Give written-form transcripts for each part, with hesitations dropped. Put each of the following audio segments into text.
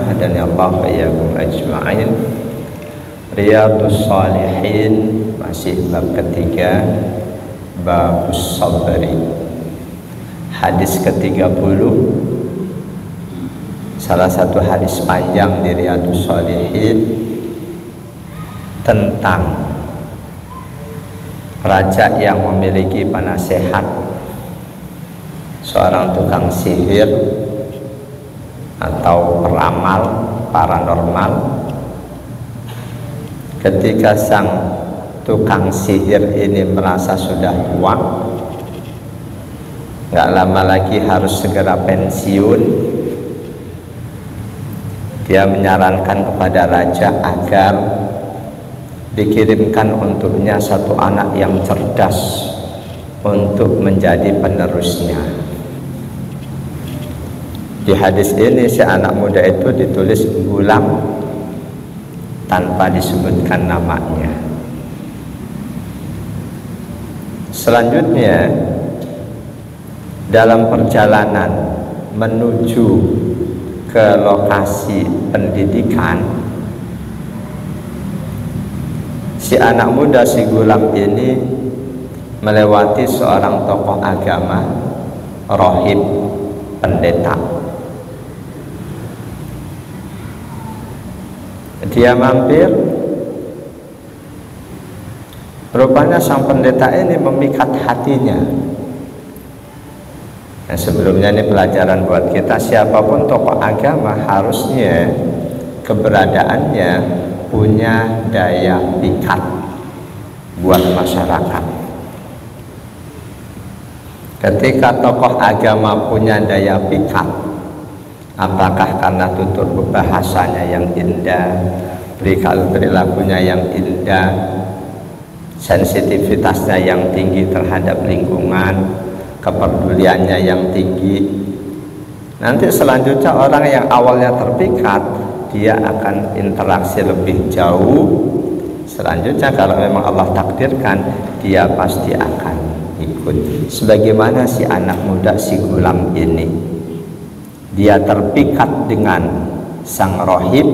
hadani Allah wa iyyakum ajma'in. Riyadhus Shalihin, masih bab ketiga, babus sabri. Hadis ke-30, salah satu hadis panjang di Riyadhus Shalihin tentang raja yang memiliki penasehat, seorang tukang sihir atau peramal paranormal. Ketika sang tukang sihir ini merasa sudah tua, nggak lama lagi harus segera pensiun, dia menyarankan kepada raja agar dikirimkan untuknya satu anak yang cerdas untuk menjadi penerusnya. Di hadis ini si anak muda itu ditulis Gulam tanpa disebutkan namanya. Selanjutnya, dalam perjalanan menuju ke lokasi pendidikan, si anak muda, si Gulam ini melewati seorang tokoh agama, rohib, pendeta. Dia mampir, rupanya sang pendeta ini memikat hatinya. Nah, sebelumnya ini pelajaran buat kita, siapapun tokoh agama harusnya keberadaannya punya daya pikat buat masyarakat. Ketika tokoh agama punya daya pikat, apakah karena tutur bahasanya yang indah, perilakunya yang indah, sensitivitasnya yang tinggi terhadap lingkungan, kepeduliannya yang tinggi, nanti selanjutnya orang yang awalnya terpikat, dia akan interaksi lebih jauh. Selanjutnya kalau memang Allah takdirkan, dia pasti akan ikut. Sebagaimana si anak muda, si Gulam ini, dia terpikat dengan sang rohib.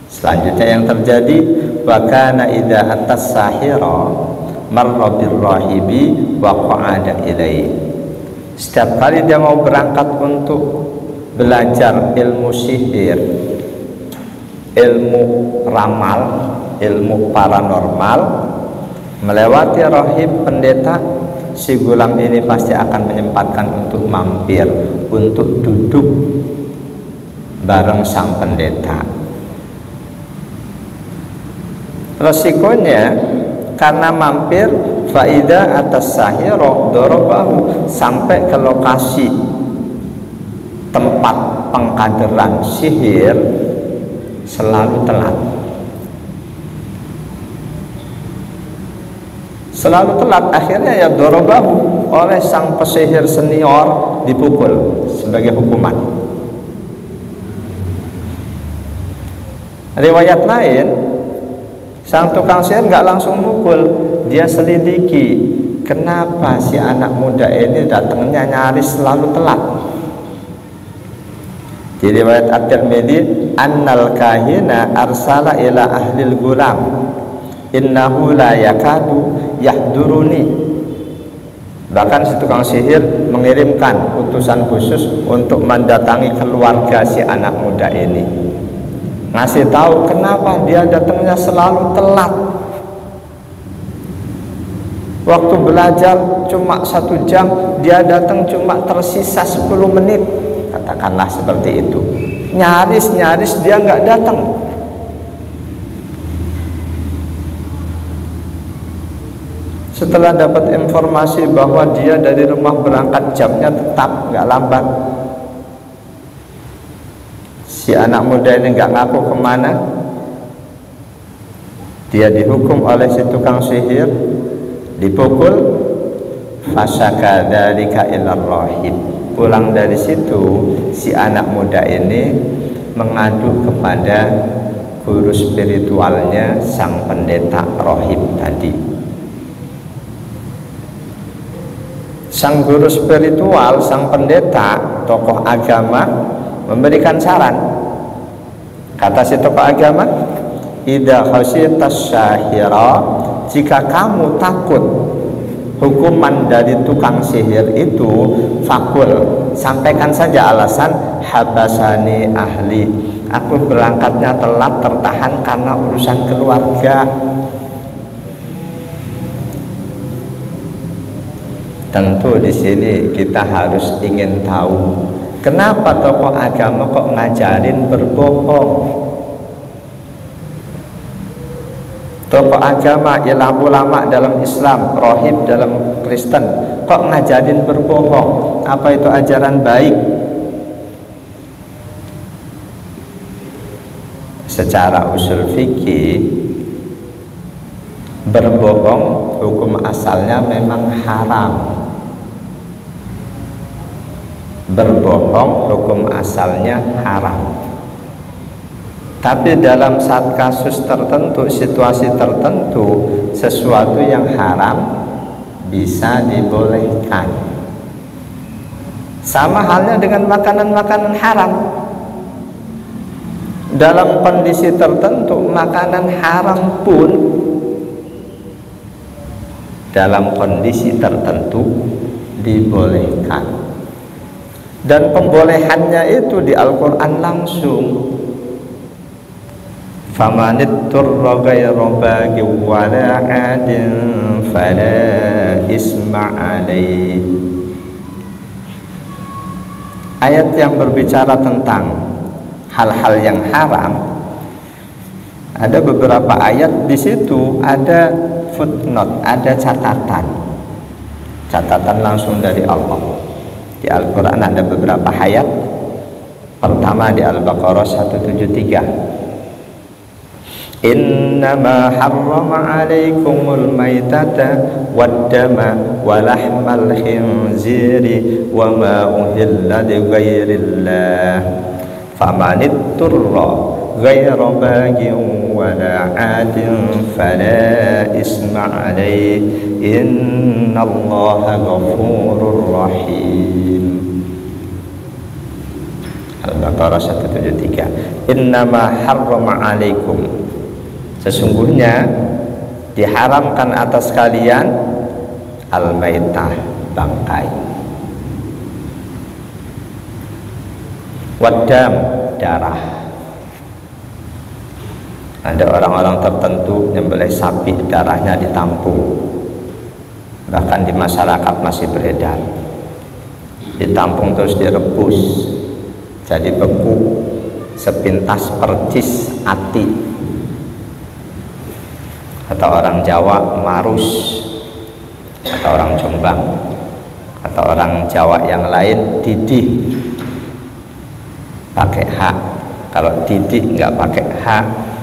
Selanjutnya yang terjadi, wakana idza atas sahira marra bir rahibi wa qa'ada ilaihi. Setiap kali dia mau berangkat untuk belajar ilmu sihir, ilmu ramal, ilmu paranormal, melewati rohib pendeta, si Gulam ini pasti akan menyempatkan untuk mampir, untuk duduk bareng sang pendeta. Resikonya karena mampir, faida atas sahiro dorobahu, sampai ke lokasi tempat pengkaderan sihir selalu telat. Selalu telat, akhirnya ya dorobahu, oleh sang pesihir senior dipukul sebagai hukuman. Riwayat lain, sang tukang sihir nggak langsung mukul, dia selidiki kenapa si anak muda ini datangnya nyaris selalu telat. Di riwayat At-Tirmidzi, annal kahina arsala ila ahlil gulam innahu la yakadu yahduruni. Bahkan si tukang sihir mengirimkan utusan khusus untuk mendatangi keluarga si anak muda ini, ngasih tahu kenapa dia datangnya selalu telat. Waktu belajar cuma 1 jam, dia datang cuma tersisa 10 menit, katakanlah seperti itu. Nyaris dia nggak datang. Setelah dapat informasi bahwa dia dari rumah berangkat jamnya tetap nggak lambat, si anak muda ini nggak ngaku kemana, dia dihukum oleh si tukang sihir, dipukul. Fasaka dzalika ilar rahib. Pulang dari situ, si anak muda ini mengadu kepada guru spiritualnya, sang pendeta rohib tadi. Sang guru spiritual, sang pendeta, tokoh agama memberikan saran. Kata si tokoh agama, idza khasyitas syahira, jika kamu takut hukuman dari tukang sihir itu, fakul, sampaikan saja alasan, habasani ahli, aku berangkatnya telat, tertahan karena urusan keluarga. Tentu di sini kita harus ingin tahu, kenapa tokoh agama kok ngajarin berbohong? Tokoh agama, ulama dalam Islam, rohib dalam Kristen, kok ngajarin berbohong? Apa itu ajaran baik? Secara usul fikih, berbohong hukum asalnya memang haram. Berbohong hukum asalnya haram. Tapi dalam saat kasus tertentu, situasi tertentu, sesuatu yang haram bisa dibolehkan. Sama halnya dengan makanan-makanan haram. Dalam kondisi tertentu, makanan haram pun dalam kondisi tertentu dibolehkan. Dan pembolehannya itu di Al-Quran langsung. Famanitturra ghayra baghi wala 'adin fala isma 'alaih. Ayat yang berbicara tentang hal-hal yang haram, ada beberapa ayat di situ ada footnote, ada catatan langsung dari Allah. Di Al-Quran ada beberapa ayat. Pertama di Al-Baqarah 173. Innama harrama alaikumul maitata waddama walahmal khinziri wa ma uhilla li ghairillah famanitturra ghayra baghin wala 'adin fala isma 'alaih innallaha ghafurur rahim. Al-Baqarah 173. Innama harrama alaikum, sesungguhnya diharamkan atas kalian al-maitah, bangkai, waddam, darah. Ada orang-orang tertentu nyembelih sapi, darahnya ditampung, bahkan di masyarakat masih beredar. Ditampung terus direbus jadi beku, sepintas percis ati. Kata orang Jawa marus, kata orang Jombang, kata orang Jawa yang lain didih, pakai H. Kalau didih nggak pakai H,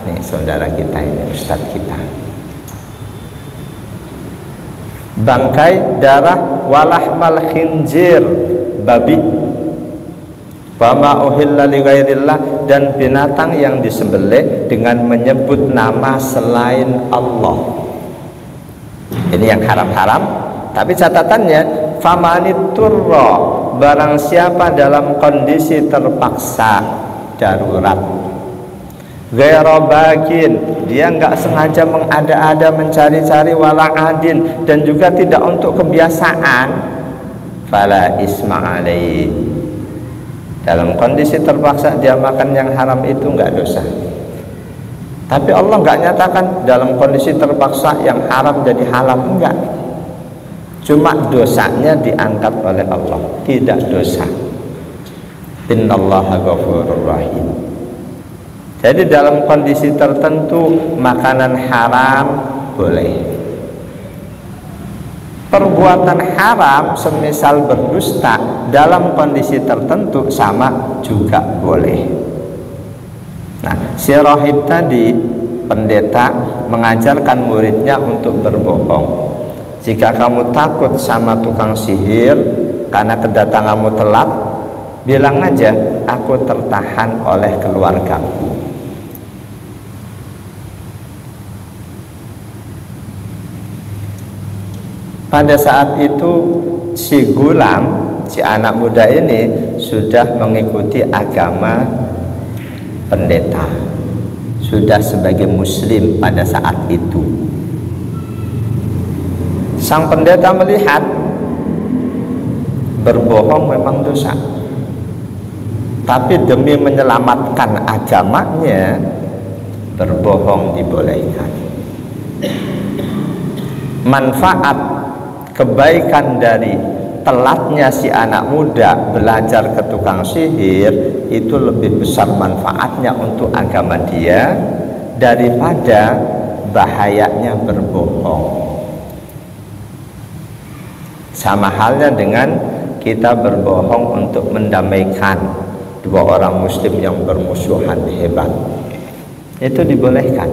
nih saudara kita ini, ustadz kita. Bangkai, darah, walahmal khinzir, babi, wama uhilla li ghairillah, dan binatang yang disembelih dengan menyebut nama selain Allah. Ini yang haram-haram. Tapi catatannya, famaniturra, barang siapa dalam kondisi terpaksa, darurat, ghairu bagin, dia nggak sengaja mengada-ada mencari-cari, wala adin, dan juga tidak untuk kebiasaan, fala isma alaih, dalam kondisi terpaksa dia makan yang haram itu nggak dosa. Tapi Allah nggak nyatakan dalam kondisi terpaksa yang haram jadi halal, enggak. Cuma dosanya diangkat oleh Allah, tidak dosa. Innallaha ghafurur rahim. Jadi dalam kondisi tertentu makanan haram boleh. Perbuatan haram semisal berdusta dalam kondisi tertentu sama juga boleh. Nah, si rohib tadi, pendeta, mengajarkan muridnya untuk berbohong. Jika kamu takut sama tukang sihir karena kedatanganmu telat, bilang aja, aku tertahan oleh keluargaku. Pada saat itu si gulam si anak muda ini sudah mengikuti agama pendeta, sudah sebagai muslim pada saat itu. Sang pendeta melihat berbohong memang dosa, tapi demi menyelamatkan agamanya, berbohong dibolehkan. Manfaat kebaikan dari telatnya si anak muda belajar ke tukang sihir itu lebih besar manfaatnya untuk agama dia daripada bahayanya berbohong. Sama halnya dengan kita berbohong untuk mendamaikan dua orang muslim yang bermusuhan hebat, itu dibolehkan.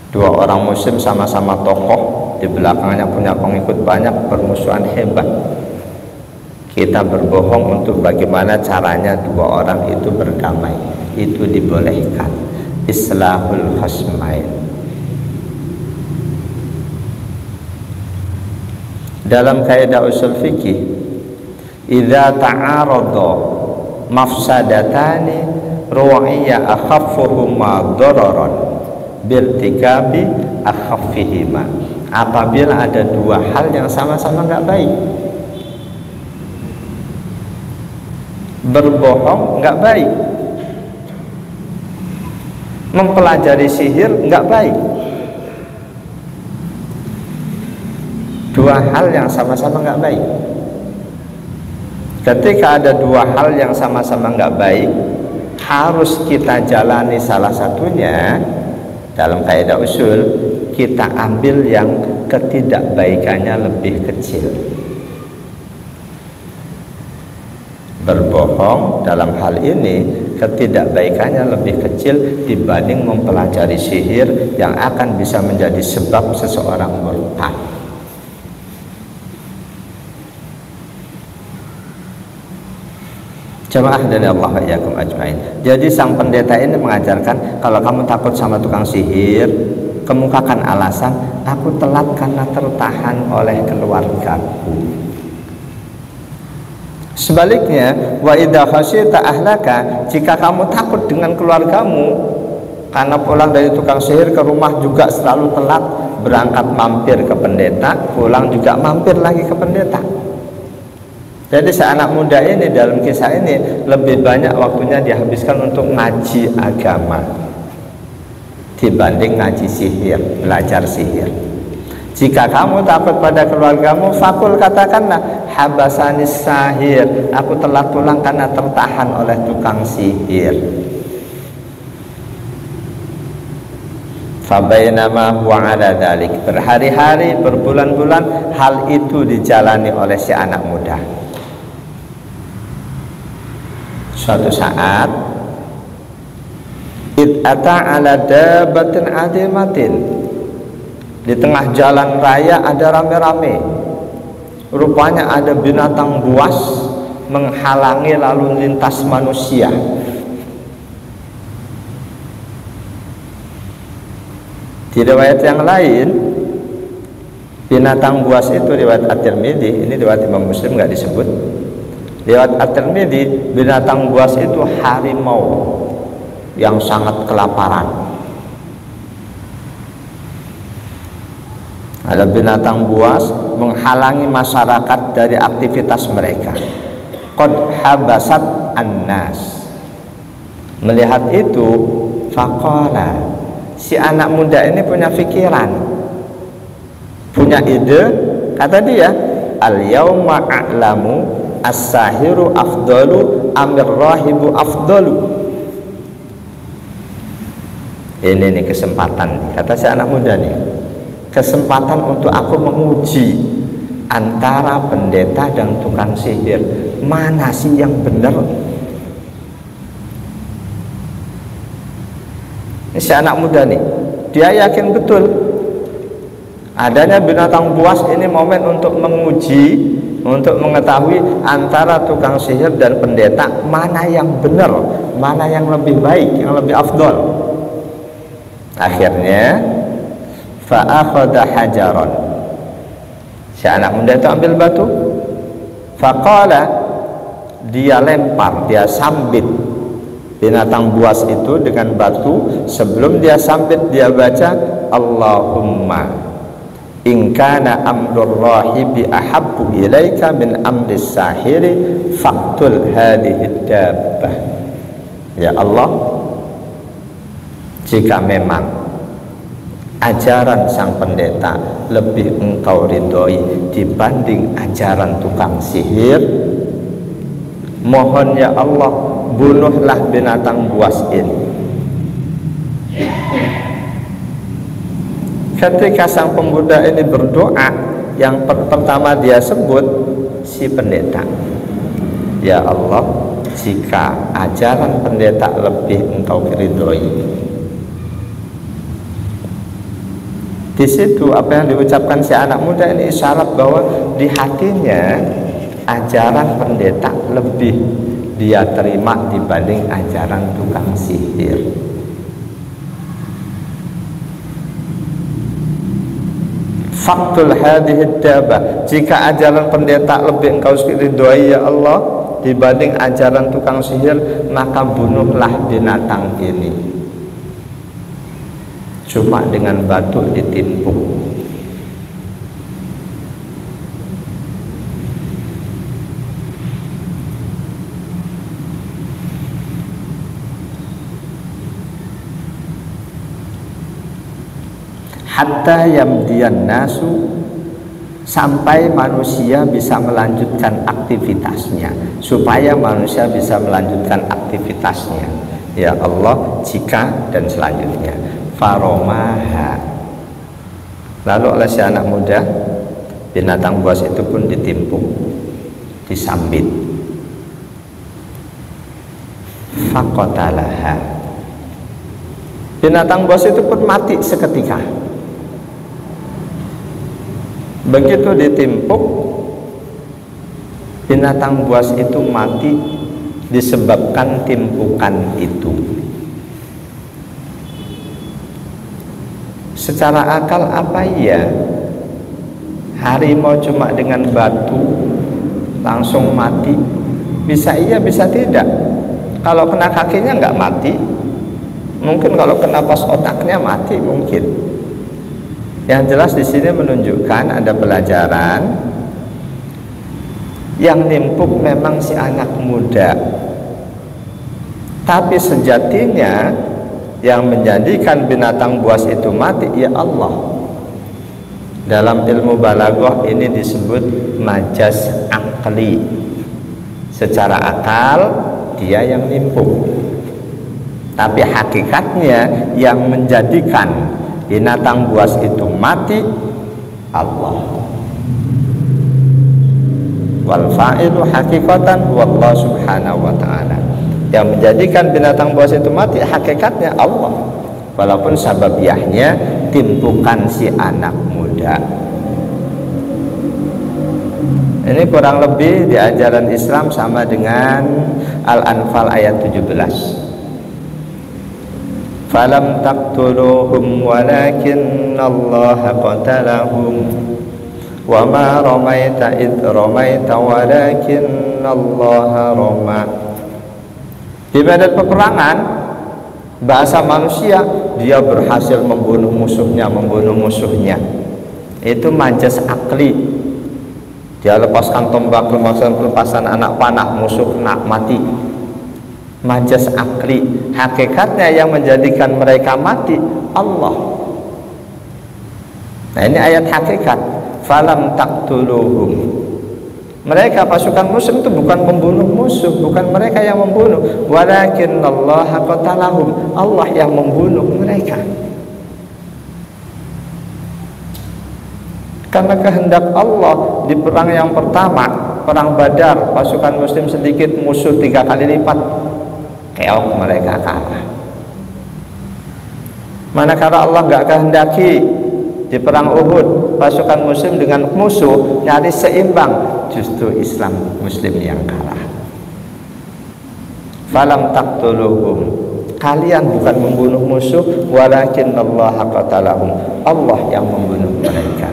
Dua orang muslim sama-sama tokoh, di belakangnya punya pengikut banyak, bermusuhan hebat. Kita berbohong untuk bagaimana caranya dua orang itu berdamai, itu dibolehkan. Islahul khasmain. Dalam kaidah usul fikih, idza ta'arada mafsadatani ru'iyya akhaffuhuma dararan birtikabi akhaffihima. Apabila ada dua hal yang sama-sama nggak baik, berbohong nggak baik, mempelajari sihir nggak baik. Dua hal yang sama-sama nggak baik. Ketika ada dua hal yang sama-sama nggak baik, harus kita jalani salah satunya. Dalam kaidah usul, kita ambil yang ketidakbaikannya lebih kecil. Berbohong dalam hal ini ketidakbaikannya lebih kecil dibanding mempelajari sihir yang akan bisa menjadi sebab seseorang murtad. Jamaah dari Allah wa iyyakum ajmain. Jadi sang pendeta ini mengajarkan, kalau kamu takut sama tukang sihir, kemukakan alasan, aku telat karena tertahan oleh keluargaku. Sebaliknya, wa idza khasyita ahlaka, jika kamu takut dengan keluargamu karena pulang dari tukang sihir ke rumah juga selalu telat, berangkat mampir ke pendeta, pulang juga mampir lagi ke pendeta. Jadi si anak muda ini dalam kisah ini lebih banyak waktunya dihabiskan untuk ngaji agama dibanding ngaji sihir, belajar sihir. Jika kamu takut pada keluargamu, fakul, katakanlah, habasanis sahir, aku telat pulang karena tertahan oleh tukang sihir. Fabainama huwa ala dzalik, berhari-hari, berbulan-bulan hal itu dijalani oleh si anak muda. Suatu saat, id ata ala dabatin adimatin, di tengah jalan raya ada rame-rame. Rupanya ada binatang buas menghalangi lalu lintas manusia. Di riwayat yang lain, binatang buas itu riwayat At-Tirmidzi, ini riwayat Imam Muslim nggak disebut. Riwayat At-Tirmidzi, binatang buas itu harimau yang sangat kelaparan. Ada binatang buas menghalangi masyarakat dari aktivitas mereka. Qad habasat annas. Melihat itu, faqala, si anak muda ini punya pikiran, punya ide. Kata dia, al yauma a'lamu as-sahiru afdalu amir rahibu afdalu. Ini nih kesempatan, kata si anak muda nih, kesempatan untuk aku menguji antara pendeta dan tukang sihir, mana sih yang benar. Ini si anak muda nih, dia yakin betul adanya binatang buas ini momen untuk menguji, untuk mengetahui antara tukang sihir dan pendeta mana yang benar, mana yang lebih baik, yang lebih afdol. Akhirnya fa'akhadha hajaron, si anak muda itu ambil batu, Faqala, dia lempar, dia sambit binatang buas itu dengan batu. Sebelum dia sambit, dia baca, Allahumma in kana amrul rahibi ahabbu ilaika min amris sahiri faqtul hadhihi dabbah. Ya Allah, jika memang ajaran sang pendeta lebih engkau ridhoi dibanding ajaran tukang sihir, mohon ya Allah, bunuhlah binatang buas ini. Ketika sang pemuda ini berdoa, yang pertama dia sebut si pendeta, ya Allah, jika ajaran pendeta lebih engkau ridhoi. Di situ apa yang diucapkan si anak muda ini isyarat bahwa di hatinya ajaran pendeta lebih dia terima dibanding ajaran tukang sihir. Faktul hadhihi dabah, jika ajaran pendeta lebih engkau ridhoi ya Allah dibanding ajaran tukang sihir, maka bunuhlah binatang ini. Cuma dengan batu ditimpuk. Hatta yamdiyan nasu, sampai manusia bisa melanjutkan aktivitasnya, supaya manusia bisa melanjutkan aktivitasnya. Ya Allah, jika dan selanjutnya. Faromaha, lalu oleh si anak muda binatang buas itu pun ditimpuk, disambit. Faqatalaha, binatang buas itu pun mati seketika. Begitu ditimpuk, binatang buas itu mati disebabkan timpukan itu. Secara akal apa iya harimau cuma dengan batu langsung mati? Bisa iya, bisa tidak. Kalau kena kakinya nggak mati, mungkin kalau kena pas otaknya mati mungkin. Yang jelas di sini menunjukkan ada pelajaran, yang nimpuk memang si anak muda, tapi sejatinya yang menjadikan binatang buas itu mati ya Allah. Dalam ilmu balaghah ini disebut majaz akli. Secara akal dia yang nimpuk, tapi hakikatnya yang menjadikan binatang buas itu mati Allah. Wal fa'ilu hakikatan wallahu subhanahu wa ta'ala. Yang menjadikan binatang buas itu mati hakikatnya Allah, walaupun sababiahnya timpukan si anak muda. Ini kurang lebih di ajaran Islam sama dengan Al-Anfal ayat 17. Falam taqtuluhum walakinallaha qatalahum wa ma ramaita id ramaita walakinallaha rama. Di medan peperangan, bahasa manusia, dia berhasil membunuh musuhnya. Itu majaz akli. Dia lepaskan tombak, lepasan anak panah, musuh kena mati. Majaz akli. Hakikatnya yang menjadikan mereka mati Allah. Nah ini ayat hakikat. Falam taqtuluhum. Mereka pasukan muslim itu bukan membunuh musuh, bukan mereka yang membunuh, walakinallaha qatalahum, Allah yang membunuh mereka. Karena kehendak Allah di perang yang pertama, perang Badar, pasukan muslim sedikit, musuh 3 kali lipat, keok mereka kalah. Manakala Allah nggak kehendaki di perang Uhud, pasukan muslim dengan musuh nyaris seimbang, justru Islam muslim yang kalah. Falam taqtuluhum, kalian bukan membunuh musuh, walakinallaha qatalahum, Allah yang membunuh mereka.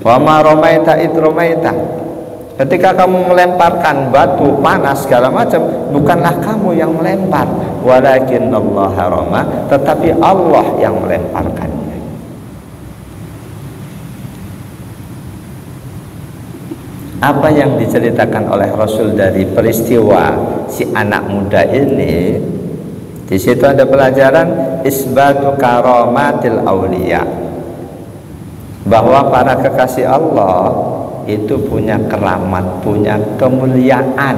Wa ma ramaita id ramaita, Ketika kamu melemparkan batu panas segala macam, bukanlah kamu yang melempar, walakin Allah rama, tetapi Allah yang melemparkannya. Apa yang diceritakan oleh Rasul dari peristiwa si anak muda ini, di situ ada pelajaran isbatu karamatil auliya, bahwa para kekasih Allah itu punya keramat, punya kemuliaan.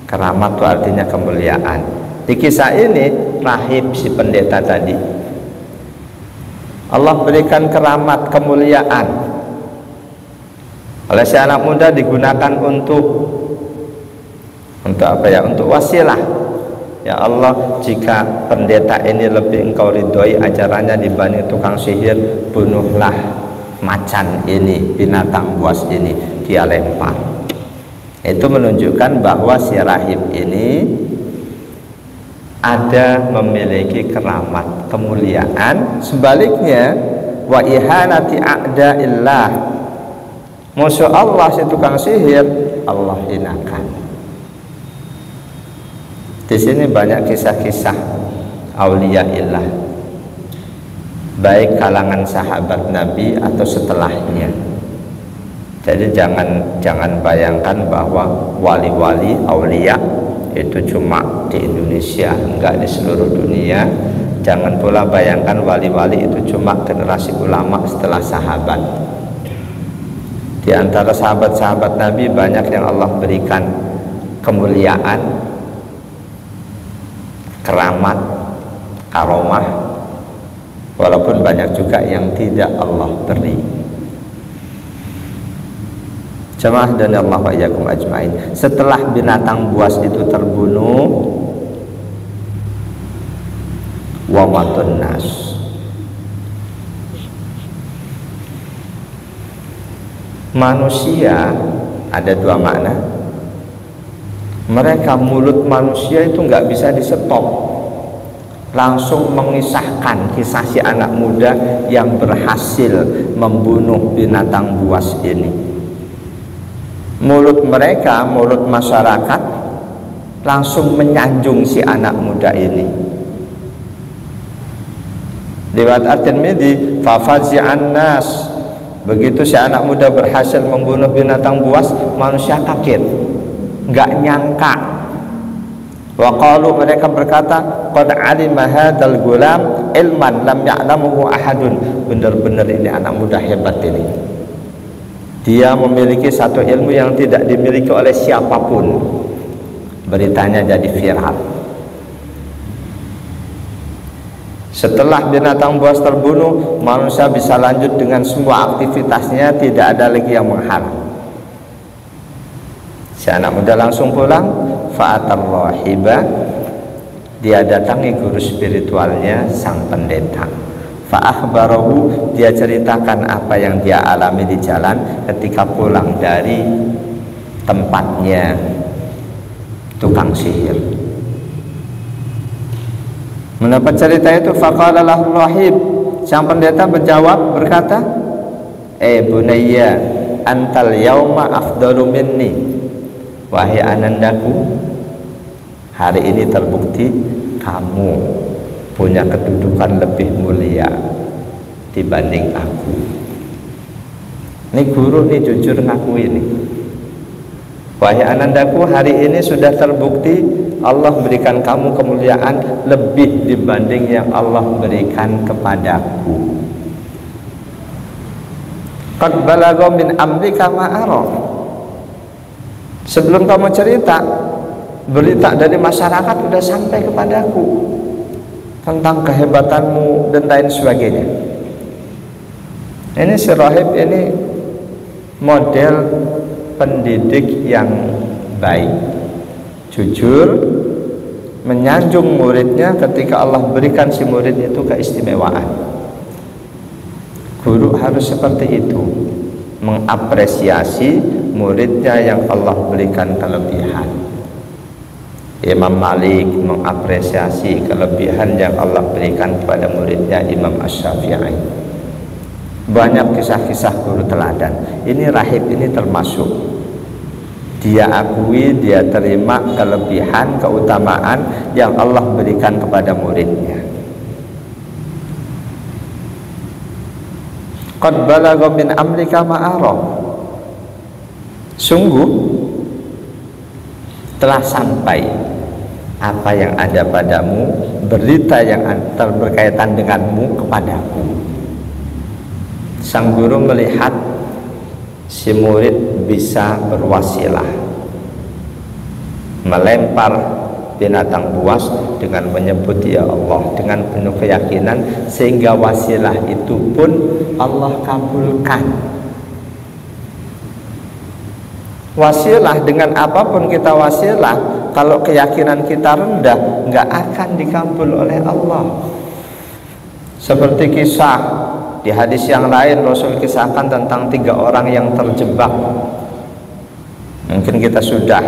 Keramat itu artinya kemuliaan. Di kisah ini rahib si pendeta tadi, Allah berikan keramat, kemuliaan. Oleh si anak muda digunakan untuk apa ya? Untuk wasilah. Ya Allah, jika pendeta ini lebih engkau ridhoi ajarannya dibanding tukang sihir, bunuhlah macan ini, binatang buas ini. Dia lempar. Itu menunjukkan bahwa si rahib ini ada memiliki keramat, kemuliaan. Sebaliknya, wa ihanati a'da'illah, musuh Allah si tukang sihir, Allah hinakan. Di sini banyak kisah-kisah auliyaillah, baik kalangan sahabat Nabi atau setelahnya. Jadi jangan bayangkan bahwa wali-wali aulia itu cuma di Indonesia, enggak, di seluruh dunia. Jangan pula bayangkan wali-wali itu cuma generasi ulama setelah sahabat. Di antara sahabat-sahabat Nabi banyak yang Allah berikan kemuliaan, keramat, karomah, walaupun banyak juga yang tidak Allah beri. Jamaah dan Allah wa iyyakum ajmain. Setelah binatang buas itu terbunuh, wa matun nas, manusia ada dua makna. Mereka, mulut manusia itu nggak bisa di-stop, langsung mengisahkan kisah si anak muda yang berhasil membunuh binatang buas ini. Mulut mereka, mulut masyarakat langsung menyanjung si anak muda ini. Riwayat At-Tirmidzi, fafazi'an nas, begitu si anak muda berhasil membunuh binatang buas, manusia kaget, nggak nyangka. Wa qalu, mereka berkata, qad alima hadzal gulam ilman lam ya'lamuhu ahadun. Benar-benar ini anak muda hebat ini. Dia memiliki satu ilmu yang tidak dimiliki oleh siapapun. Beritanya jadi viral. Setelah binatang buas terbunuh, manusia bisa lanjut dengan semua aktivitasnya, tidak ada lagi yang menghalang. Si anak muda langsung pulang. Fa'atar rahiba, dia datangi guru spiritualnya, sang pendeta. Fa'akhbarahu, dia ceritakan apa yang dia alami di jalan ketika pulang dari tempatnya tukang sihir. Mendapat cerita itu, faqala lahu rahib, sang pendeta menjawab, berkata, bunayya, antal yauma afdalu minni, wahai anandaku, hari ini terbukti kamu punya kedudukan lebih mulia dibanding aku. Ini guru nih jujur ngaku ini. Wahai anandaku, hari ini sudah terbukti Allah berikan kamu kemuliaan lebih dibanding yang Allah berikan kepadaku. Qad balagha min amrika ma ara. Sebelum kamu cerita, berita dari masyarakat sudah sampai kepadaku tentang kehebatanmu dan lain sebagainya. Ini si rahib ini model pendidik yang baik, jujur, menyanjung muridnya ketika Allah berikan si murid itu keistimewaan. Guru harus seperti itu, mengapresiasi muridnya yang Allah berikan kelebihan. Imam Malik mengapresiasi kelebihan yang Allah berikan kepada muridnya Imam Asy-Syafi'i. Banyak kisah-kisah guru teladan. Ini rahib ini termasuk. dia akui, dia terima kelebihan, keutamaan yang Allah berikan kepada muridnya. Qad balagha min amrika ma'ara, sungguh telah sampai apa yang ada padamu, berita yang berkaitan denganmu kepadaku. Sang guru melihat si murid bisa berwasilah, melempar binatang buas dengan menyebut ya Allah dengan penuh keyakinan, sehingga wasilah itu pun Allah kabulkan. Wasilah dengan apapun kita wasilah, kalau keyakinan kita rendah, nggak akan dikabul oleh Allah. Seperti kisah di hadis yang lain, Rasul kisahkan tentang 3 orang yang terjebak. Mungkin kita sudah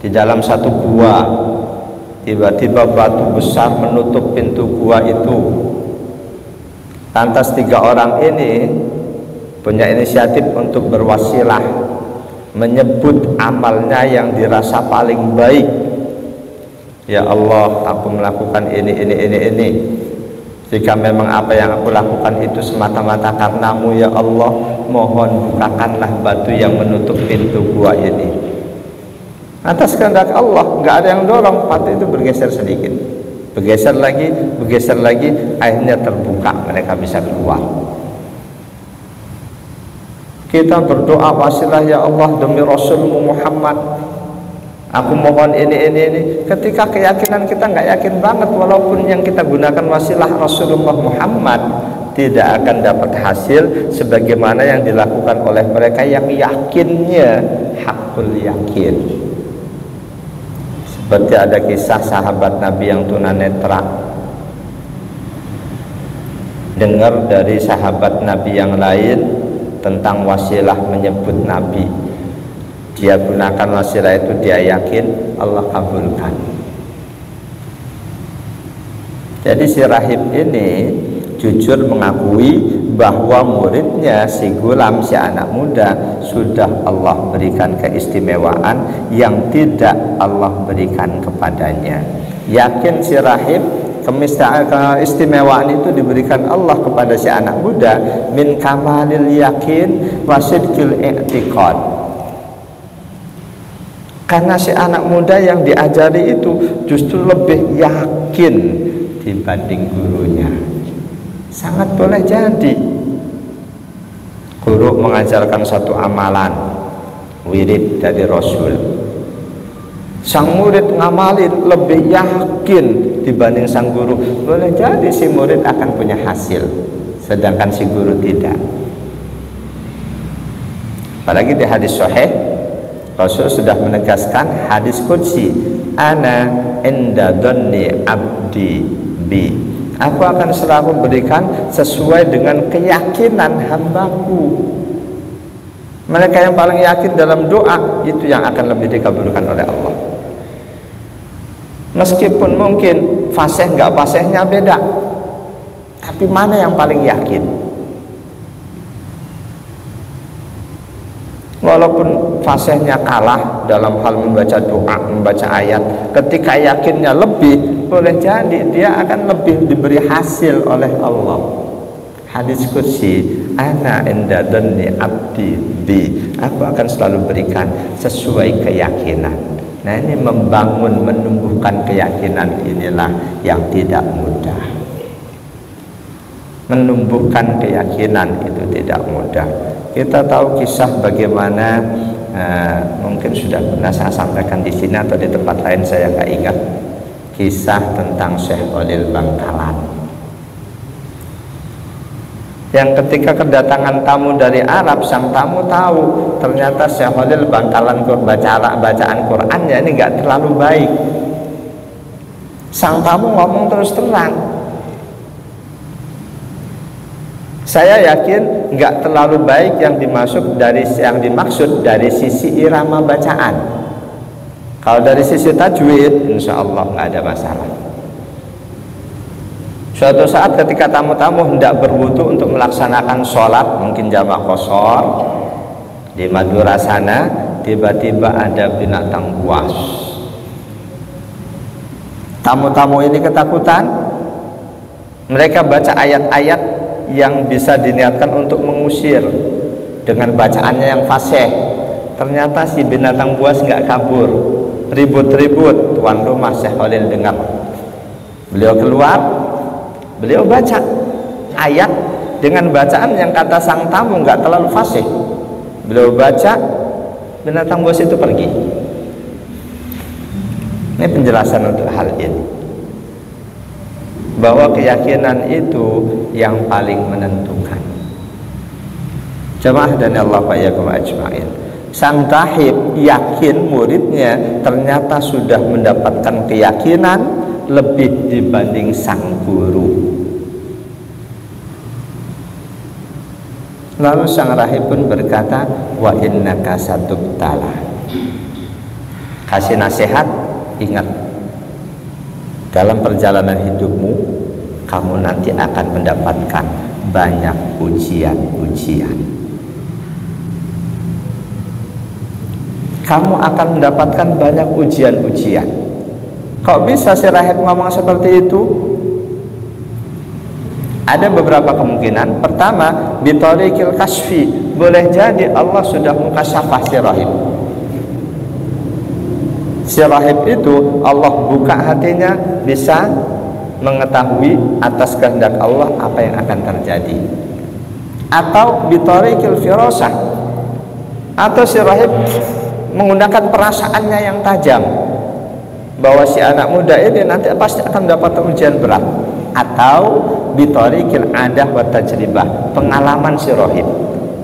di dalam satu gua, tiba-tiba batu besar menutup pintu gua itu. Lantas 3 orang ini punya inisiatif untuk berwasilah, menyebut amalnya yang dirasa paling baik. Ya Allah, aku melakukan ini. Jika memang apa yang aku lakukan itu semata-mata karenamu ya Allah, mohon bukakanlah batu yang menutup pintu gua ini. Atas kehendak Allah, nggak ada yang dorong, batu itu bergeser sedikit, bergeser lagi, akhirnya terbuka, mereka bisa keluar. Kita berdoa wasilah ya Allah demi Rasulmu Muhammad, aku mohon ini. Ketika keyakinan kita nggak yakin banget, walaupun yang kita gunakan wasilah Rasulullah Muhammad, tidak akan dapat hasil sebagaimana yang dilakukan oleh mereka yang yakinnya hakul yakin. Seperti ada kisah sahabat Nabi yang tunanetra, dengar dari sahabat Nabi yang lain tentang wasilah menyebut Nabi, dia gunakan wasilah itu, dia yakin Allah kabulkan. Jadi si rahib ini jujur mengakui bahwa muridnya si gulam, si anak muda, sudah Allah berikan keistimewaan yang tidak Allah berikan kepadanya. Yakin si rahib keistimewaan itu diberikan Allah kepada si anak muda min kamalil yakin wasidqil i'tiqad. Karena si anak muda yang diajari itu justru lebih yakin dibanding gurunya. Sangat boleh jadi guru mengajarkan satu amalan wirid dari Rasul, sang murid ngamalin lebih yakin dibanding sang guru, boleh jadi si murid akan punya hasil, sedangkan si guru tidak. Apalagi di hadis sahih, Rasul sudah menegaskan hadis qudsi, ana inda dhanni abdi bi, aku akan selalu berikan sesuai dengan keyakinan hambaku. Mereka yang paling yakin dalam doa, itu yang akan lebih dikabulkan oleh Allah. Meskipun mungkin fasih nggak fasihnya beda, tapi mana yang paling yakin? Walaupun fasihnya kalah dalam hal membaca doa, membaca ayat, ketika yakinnya lebih, boleh jadi dia akan lebih diberi hasil oleh Allah. Hadis qudsi, ana inda dhanni abdi bi, aku akan selalu berikan sesuai keyakinan. Nah, ini membangun, menumbuhkan keyakinan inilah yang tidak mudah. Menumbuhkan keyakinan itu tidak mudah. Kita tahu kisah bagaimana, mungkin sudah pernah saya sampaikan di sini atau di tempat lain, saya nggak ingat, kisah tentang Syekh Khalil Bangkalan, yang ketika kedatangan tamu dari Arab, sang tamu tahu ternyata Syekh Khalil Bangkalan bacaan Qur'annya ini nggak terlalu baik. Sang tamu ngomong terus terang, saya yakin nggak terlalu baik yang dimaksud dari sisi irama bacaan. Kalau dari sisi tajwid, insya Allah nggak ada masalah. Suatu saat ketika tamu-tamu hendak berwudu untuk melaksanakan sholat, mungkin jamaah qashar di Madura sana, tiba-tiba ada binatang buas. Tamu-tamu ini ketakutan. Mereka baca ayat-ayat yang bisa diniatkan untuk mengusir dengan bacaannya yang fasih. Ternyata si binatang buas nggak kabur, ribut-ribut. Tuan rumah Syekh Khalil dengar. Beliau keluar, beliau baca ayat dengan bacaan yang kata sang tamu nggak terlalu fasih. Beliau baca, binatang buas itu pergi. Ini penjelasan untuk hal ini, bahwa keyakinan itu yang paling menentukan. Jemaah dan Allah wa'iyyakum ajma'in. Sang tahib yakin muridnya ternyata sudah mendapatkan keyakinan lebih dibanding sang guru. Lalu sang rahib pun berkata, wa innaka satubtala. Kasih nasihat, ingat, dalam perjalanan hidupmu kamu nanti akan mendapatkan banyak ujian-ujian. Kamu akan mendapatkan banyak ujian-ujian. Kok bisa si rahib ngomong seperti itu? Ada beberapa kemungkinan. Pertama, bitariqil kasfi, boleh jadi Allah sudah mukasyafah si rahib. Si rahib itu Allah buka hatinya, bisa mengetahui atas kehendak Allah apa yang akan terjadi. Atau bitariqil firasah, atau si rahib menggunakan perasaannya yang tajam, bahwa si anak muda ini nanti pasti akan dapat ujian berat. Atau bitariqil adah wa tajribah, pengalaman si rahib.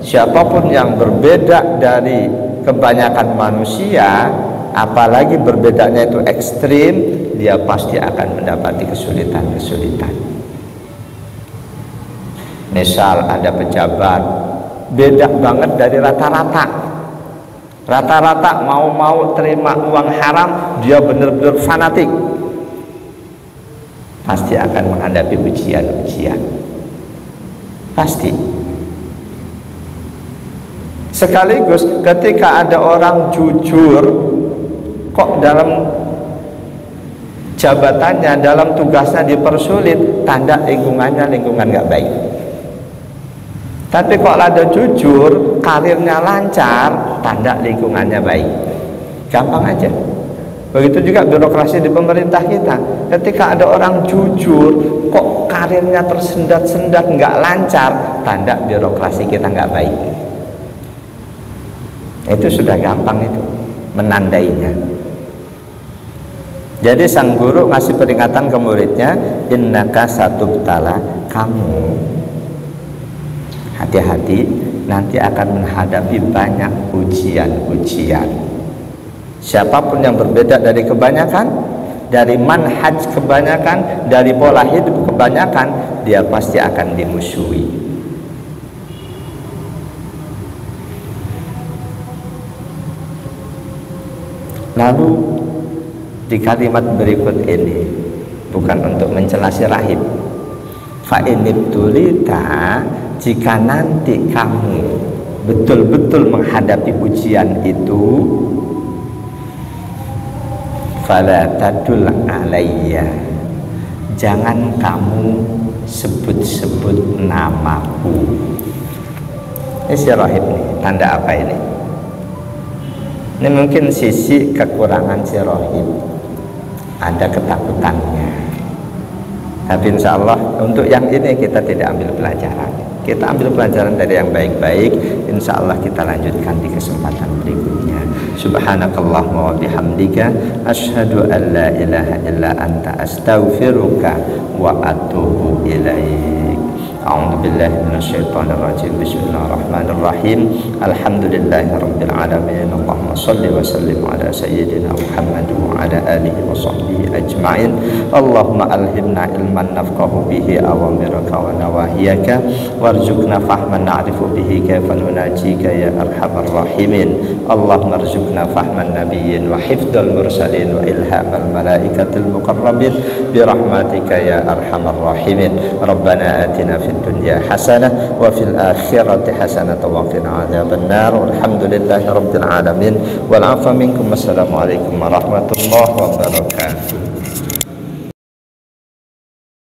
Siapapun yang berbeda dari kebanyakan manusia, apalagi berbedanya itu ekstrim, dia pasti akan mendapati kesulitan-kesulitan. Misal ada pejabat beda banget dari rata-rata. Rata-rata mau terima uang haram, dia benar-benar fanatik. Pasti akan menghadapi ujian-ujian. Pasti. Sekaligus ketika ada orang jujur, kok dalam jabatannya, dalam tugasnya dipersulit, tanda lingkungan nggak baik. Tapi kalau ada jujur, karirnya lancar, tanda lingkungannya baik. Gampang aja. Begitu juga birokrasi di pemerintah kita. Ketika ada orang jujur, kok karirnya tersendat-sendat, nggak lancar, tanda birokrasi kita nggak baik. Itu sudah gampang itu, menandainya. Jadi sang guru ngasih peringatan ke muridnya, innaka satubtala, kamu hati-hati, nanti akan menghadapi banyak ujian-ujian. Siapapun yang berbeda dari kebanyakan, dari manhaj kebanyakan, dari pola hidup kebanyakan, dia pasti akan dimusuhi. Lalu di kalimat berikut ini, bukan untuk mencela si rahib, fa inibtulita, jika nanti kamu betul-betul menghadapi ujian itu, fala tadul alayya, jangan kamu sebut-sebut namaku. Ini si rahib nih, tanda apa ini? Ini mungkin sisi kekurangan si rahib, ada ketakutannya. Tapi insya Allah untuk yang ini kita tidak ambil pelajaran. Kita ambil pelajaran dari yang baik-baik. Insya Allah kita lanjutkan di kesempatan berikutnya. Subhanakallahumma wa bihamdika, asyhadu an la ilaha illa anta, astaghfiruka wa atubu ilaik. A'udzu billahi minasyaitonir rajim. Bismillahirrahmanirrahim. Alhamdulillahirabbil alamin. Allahumma shalli wa sallim ala sayyidina Muhammad wa ala alihi wa sahbihi ajma'in. Allahumma alhimna ilman nafqahu bihi awamiraka wa nawahiyaka, warzuqna fahman na'rifu bihi kaifa nunajika ya arhamar rahimin. Allahumma arzuqna fahman nabiyyin wa hifdzal mursalin wa ilhamal malaikatil muqarrabin برحمتك يا أرحم الراحمين. ربنا آتنا في الدنيا حسنة وفي الآخرة حسنة وقنا عذاب النار. والحمد لله رب العالمين والعفو منكم. السلام عليكم ورحمة الله وبركاته.